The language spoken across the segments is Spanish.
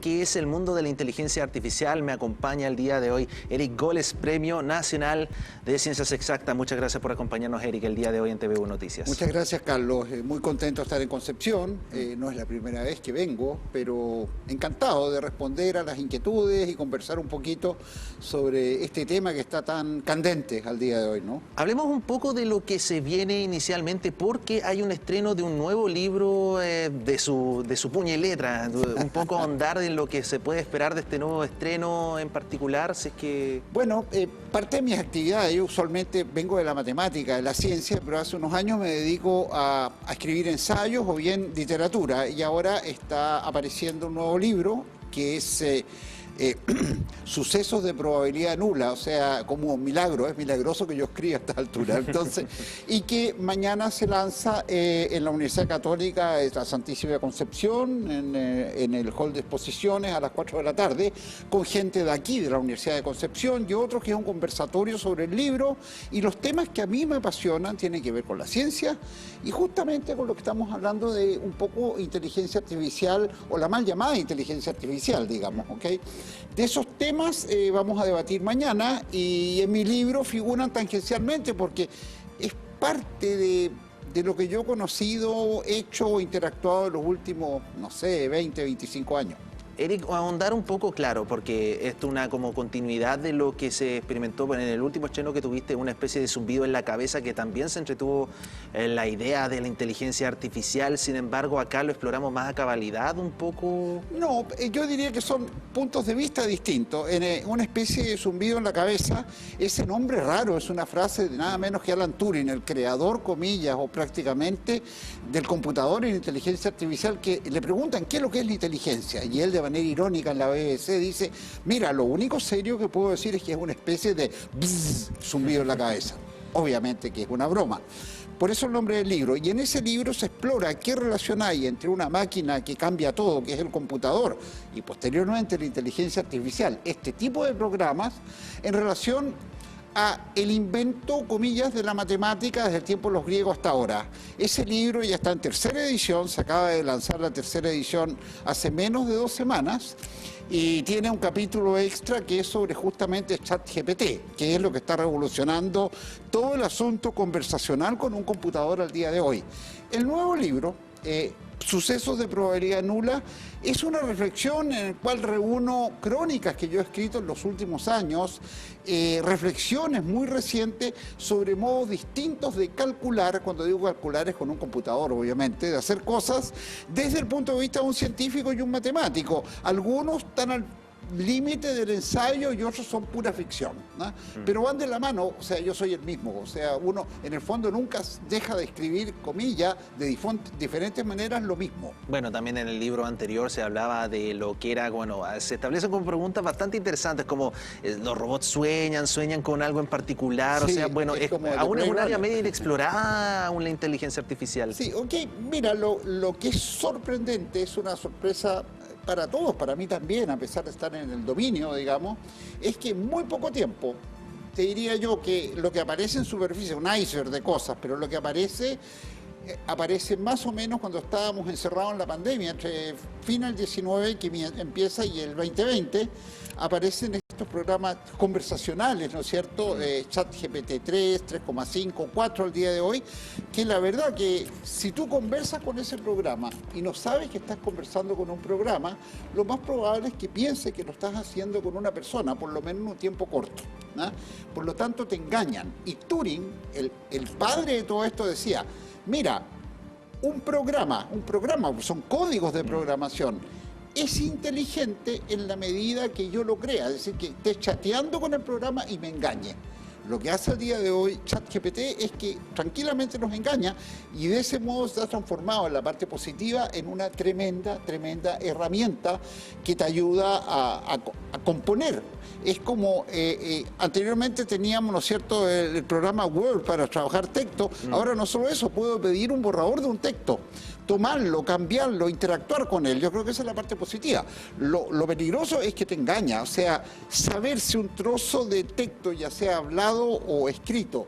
¿Qué es el mundo de la inteligencia artificial? Me acompaña el día de hoy Eric Goles, Premio Nacional de Ciencias Exactas. Muchas gracias por acompañarnos, Eric, el día de hoy en TVU Noticias. Muchas gracias, Carlos. Muy contento de estar en Concepción. No es la primera vez que vengo, pero encantado de responder a las inquietudes y conversar un poquito sobre este tema que está tan candente al día de hoy, ¿no? Hablemos un poco de lo que se viene inicialmente, porque hay un estreno de un nuevo libro de su puño y letra. Un poco ahondar en lo que se puede esperar de este nuevo estreno en particular, si es que... Bueno, parte de mis actividades, yo usualmente vengo de la matemática, de la ciencia, pero hace unos años me dedico a escribir ensayos o bien literatura, y ahora está apareciendo un nuevo libro que es Sucesos de probabilidad nula, o sea, como un milagro, es milagroso que yo escriba a esta altura, entonces, y que mañana se lanza en la Universidad Católica de la Santísima Concepción, en el hall de exposiciones a las 4 de la tarde, con gente de aquí, de la Universidad de Concepción, y otros que es un conversatorio sobre el libro, y los temas que a mí me apasionan tienen que ver con la ciencia, y justamente con lo que estamos hablando de un poco inteligencia artificial, o la mal llamada inteligencia artificial, digamos, ¿ok? De esos temas vamos a debatir mañana, y en mi libro figuran tangencialmente porque es parte de lo que yo he conocido, hecho o interactuado en los últimos, no sé, 20, 25 años. Eric, ahondar un poco, claro, porque esto es una como continuidad de lo que se experimentó en el último estreno que tuviste, una especie de zumbido en la cabeza que también se entretuvo en la idea de la inteligencia artificial. Sin embargo, acá lo exploramos más a cabalidad un poco. No, yo diría que son puntos de vista distintos. En una especie de zumbido en la cabeza, ese nombre raro es una frase de nada menos que Alan Turing, el creador, comillas, o prácticamente del computador y la inteligencia artificial, que le preguntan qué es lo que es la inteligencia, y él de manera irónica en la BBC dice: mira, lo único serio que puedo decir es que es una especie de zumbido en la cabeza. Obviamente que es una broma. Por eso el nombre del libro. Y en ese libro se explora qué relación hay entre una máquina que cambia todo, que es el computador, y posteriormente la inteligencia artificial, este tipo de programas, en relación a el invento, comillas, de la matemática desde el tiempo de los griegos hasta ahora. Ese libro ya está en tercera edición, se acaba de lanzar la tercera edición hace menos de 2 semanas, y tiene un capítulo extra que es sobre justamente ChatGPT, que es lo que está revolucionando todo el asunto conversacional con un computador al día de hoy. El nuevo libro, Sucesos de probabilidad nula, es una reflexión en la cual reúno crónicas que yo he escrito en los últimos años, reflexiones muy recientes sobre modos distintos de calcular, cuando digo calcular es con un computador obviamente, de hacer cosas desde el punto de vista de un científico y un matemático. Algunos están al límite del ensayo y otros son pura ficción, ¿no? Pero van de la mano, o sea, yo soy el mismo, o sea, uno en el fondo nunca deja de escribir, comillas, de diferentes maneras lo mismo. Bueno, también en el libro anterior se hablaba de lo que era, bueno, se establecen como preguntas bastante interesantes, como los robots sueñan con algo en particular, sí, o sea, bueno, aún es un área medio inexplorada aún la inteligencia artificial. Sí, ok, mira, lo que es sorprendente, es una sorpresa para todos, para mí también, a pesar de estar en el dominio, digamos, es que en muy poco tiempo, te diría yo que lo que aparece en superficie, un iceberg de cosas, pero lo que aparece más o menos cuando estábamos encerrados en la pandemia, entre fin del 19 que empieza y el 2020, aparecen estos programas conversacionales, ¿no es cierto? ChatGPT 3, 3,5, 4 al día de hoy, que la verdad que si tú conversas con ese programa y no sabes que estás conversando con un programa, lo más probable es que pienses que lo estás haciendo con una persona, por lo menos en un tiempo corto, ¿no? Por lo tanto te engañan. Y Turing, el padre de todo esto, decía: mira, un programa, son códigos de programación, es inteligente en la medida que yo lo crea, es decir, que esté chateando con el programa y me engañe. Lo que hace al día de hoy ChatGPT es que tranquilamente nos engaña, y de ese modo se ha transformado en la parte positiva en una tremenda herramienta que te ayuda a componer. Es como anteriormente teníamos, ¿no es cierto?, el programa Word para trabajar texto. Ahora no solo eso, puedo pedir un borrador de un texto, tomarlo, cambiarlo, interactuar con él. Yo creo que esa es la parte positiva. Lo peligroso es que te engaña, o sea, saber si un trozo de texto, ya sea hablado o escrito,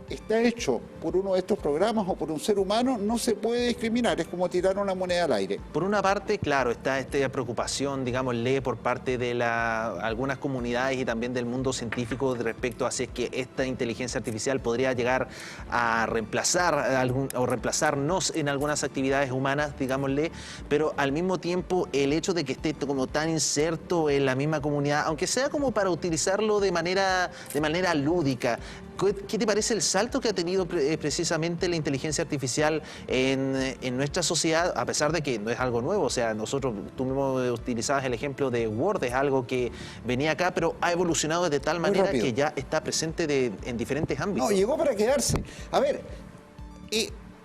está hecho por uno de estos programas o por un ser humano, no se puede discriminar, es como tirar una moneda al aire. Por una parte, claro, está esta preocupación, digámosle, por parte de algunas comunidades y también del mundo científico respecto a si es que esta inteligencia artificial podría llegar a reemplazar o reemplazarnos en algunas actividades humanas, digámosle, pero al mismo tiempo el hecho de que esté como tan inserto en la misma comunidad, aunque sea como para utilizarlo de manera lúdica. ¿Qué te parece el salto que ha tenido precisamente la inteligencia artificial en nuestra sociedad, a pesar de que no es algo nuevo? O sea, tú mismo utilizabas el ejemplo de Word, es algo que venía acá, pero ha evolucionado de tal manera que ya está presente en diferentes ámbitos. No, llegó para quedarse. A ver,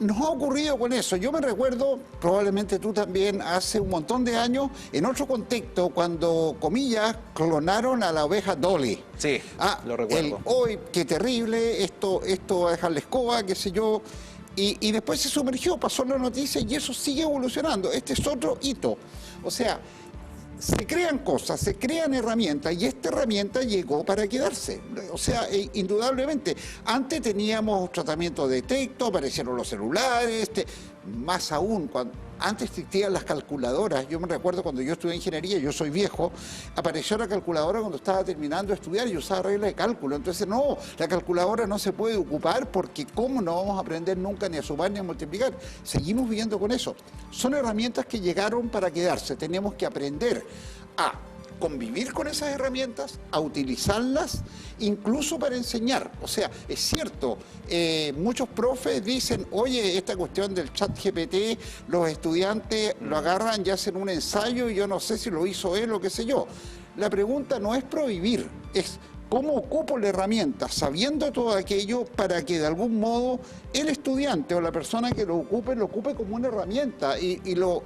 nos ha ocurrido con eso. Yo me recuerdo, probablemente tú también, hace un montón de años, en otro contexto, cuando, comillas, clonaron a la oveja Dolly. Sí, lo recuerdo. Hoy, qué terrible, esto va a dejar la escoba, qué sé yo. Y después se sumergió, pasó la noticia y eso sigue evolucionando. Este es otro hito. O sea, se crean cosas, se crean herramientas y esta herramienta llegó para quedarse. O sea, indudablemente, antes teníamos tratamiento de texto, aparecieron los celulares, más aún, antes existían las calculadoras. Yo me recuerdo cuando yo estudié ingeniería, yo soy viejo, apareció la calculadora cuando estaba terminando de estudiar y usaba reglas de cálculo. Entonces, no, la calculadora no se puede ocupar porque ¿cómo no vamos a aprender nunca ni a sumar ni a multiplicar? Seguimos viviendo con eso. Son herramientas que llegaron para quedarse. Tenemos que aprender a convivir con esas herramientas, a utilizarlas, incluso para enseñar. O sea, es cierto, muchos profes dicen, oye, esta cuestión del chat GPT, los estudiantes lo agarran y hacen un ensayo y yo no sé si lo hizo él o qué sé yo. La pregunta no es prohibir, es cómo ocupo la herramienta, sabiendo todo aquello para que de algún modo el estudiante o la persona que lo ocupe como una herramienta y lo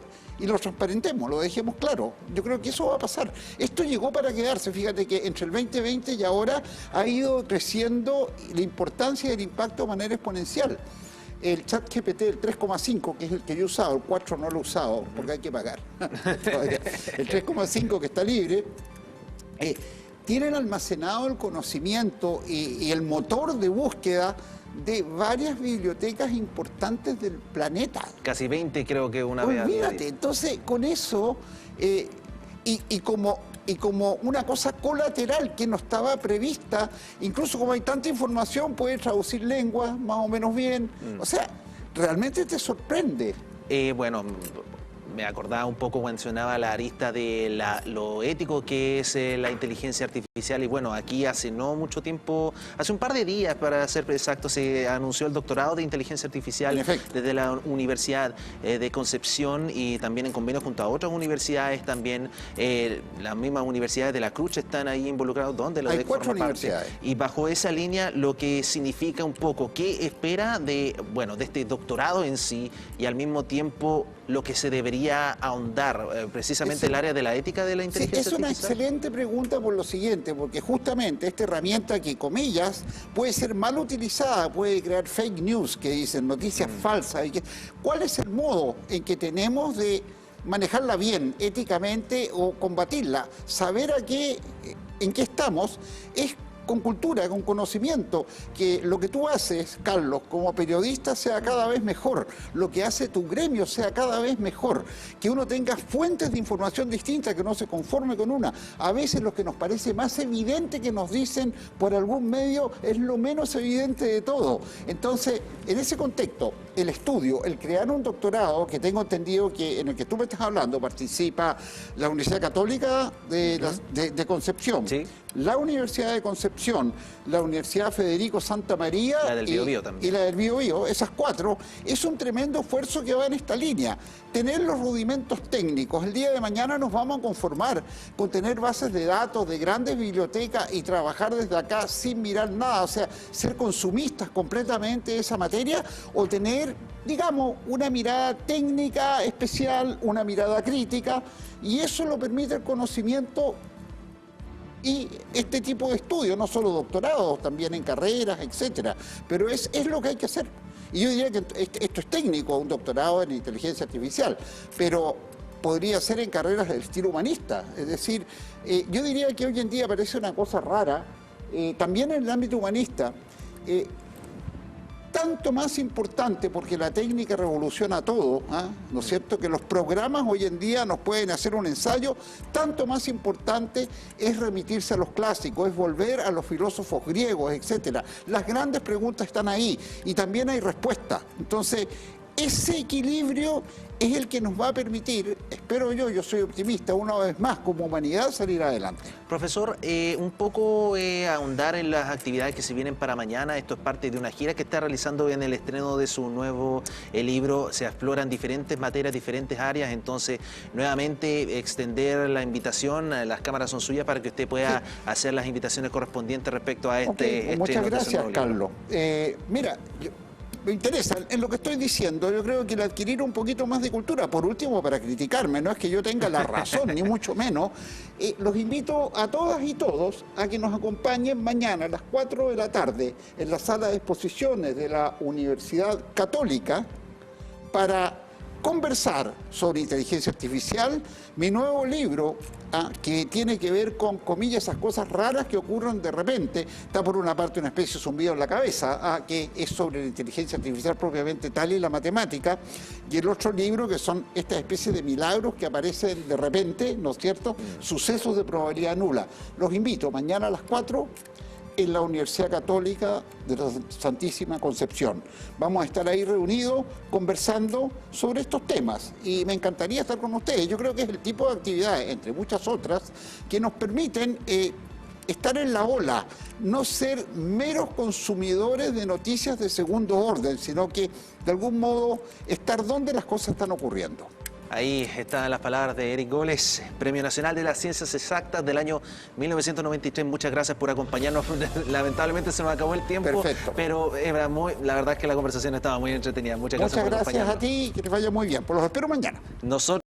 transparentemos, lo dejemos claro. Yo creo que eso va a pasar. Esto llegó para quedarse. Fíjate que entre el 2020 y ahora ha ido creciendo la importancia del impacto de manera exponencial. El chat GPT, el 3,5, que es el que yo he usado, el 4 no lo he usado porque hay que pagar. El 3,5 que está libre, tienen almacenado el conocimiento y el motor de búsqueda de varias bibliotecas importantes del planeta. Casi 20 creo que una vez. Olvídate, entonces con eso, como una cosa colateral que no estaba prevista, incluso como hay tanta información, puede traducir lenguas más o menos bien. O sea, realmente te sorprende. Bueno, me acordaba un poco, mencionaba la arista de lo ético que es la inteligencia artificial y bueno, aquí hace no mucho tiempo, hace un par de días para ser exacto, se anunció el doctorado de inteligencia artificial desde la Universidad de Concepción y también en convenio junto a otras universidades también, las mismas universidades de la Cruz están ahí involucrados, donde hay 4 universidades. Y bajo esa línea lo que significa un poco, ¿qué espera de este doctorado en sí y al mismo tiempo lo que se debería ahondar, precisamente el área de la ética de la inteligencia artificial? Es una excelente pregunta por lo siguiente, porque justamente esta herramienta que, comillas, puede ser mal utilizada, puede crear fake news, que dicen noticias falsas. ¿Cuál es el modo en que tenemos de manejarla bien, éticamente, o combatirla? Saber en qué estamos es con cultura, con conocimiento, que lo que tú haces, Carlos, como periodista sea cada vez mejor, lo que hace tu gremio sea cada vez mejor, que uno tenga fuentes de información distintas, que no se conforme con una. A veces lo que nos parece más evidente que nos dicen por algún medio es lo menos evidente de todo. Entonces, en ese contexto, el estudio, el crear un doctorado, que tengo entendido que en el que tú me estás hablando participa la Universidad Católica de Concepción, ¿sí? La Universidad de Concepción, la Universidad Federico Santa María la del Biobío también. Y la del Biobío, esas 4, es un tremendo esfuerzo que va en esta línea. Tener los rudimentos técnicos. El día de mañana nos vamos a conformar con tener bases de datos de grandes bibliotecas y trabajar desde acá sin mirar nada, o sea, ser consumistas completamente de esa materia o tener, digamos, una mirada técnica especial, una mirada crítica, y eso lo permite el conocimiento y este tipo de estudios, no solo doctorados, también en carreras, etcétera. Pero es lo que hay que hacer. Y yo diría que esto es técnico, un doctorado en inteligencia artificial, pero podría ser en carreras del estilo humanista. Es decir, yo diría que hoy en día parece una cosa rara, también en el ámbito humanista. tanto más importante, porque la técnica revoluciona todo, ¿ah? ¿No es cierto?, que los programas hoy en día nos pueden hacer un ensayo, tanto más importante es remitirse a los clásicos, es volver a los filósofos griegos, etcétera. Las grandes preguntas están ahí y también hay respuestas. Entonces, ese equilibrio es el que nos va a permitir, espero yo soy optimista, una vez más, como humanidad, salir adelante. Profesor, un poco ahondar en las actividades que se vienen para mañana. Esto es parte de una gira que está realizando en el estreno de su nuevo libro. Se exploran diferentes materias, diferentes áreas. Entonces, nuevamente, extender la invitación. Las cámaras son suyas para que usted pueda hacer las invitaciones correspondientes respecto a este estreno. Muchas gracias, Carlos. Mira, me interesa, en lo que estoy diciendo, yo creo que el adquirir un poquito más de cultura, por último, para criticarme, no es que yo tenga la razón, ni mucho menos, los invito a todas y todos a que nos acompañen mañana a las 4 de la tarde en la sala de exposiciones de la Universidad Católica para conversar sobre inteligencia artificial, mi nuevo libro, que tiene que ver con, comillas, esas cosas raras que ocurren de repente. Está por una parte una especie de zumbido en la cabeza, que es sobre la inteligencia artificial propiamente tal y la matemática, y el otro libro que son estas especies de milagros que aparecen de repente, ¿no es cierto?, sucesos de probabilidad nula. Los invito mañana a las 4 en la Universidad Católica de la Santísima Concepción. Vamos a estar ahí reunidos conversando sobre estos temas y me encantaría estar con ustedes. Yo creo que es el tipo de actividades, entre muchas otras, que nos permiten estar en la ola, no ser meros consumidores de noticias de segundo orden, sino que de algún modo estar donde las cosas están ocurriendo. Ahí están las palabras de Eric Goles, Premio Nacional de las Ciencias Exactas del año 1993. Muchas gracias por acompañarnos. Lamentablemente se nos acabó el tiempo. Perfecto. Pero la verdad es que la conversación estaba muy entretenida. Muchas gracias por acompañarnos. Muchas gracias a ti, que te vaya muy bien. Pues los espero mañana. Nosotros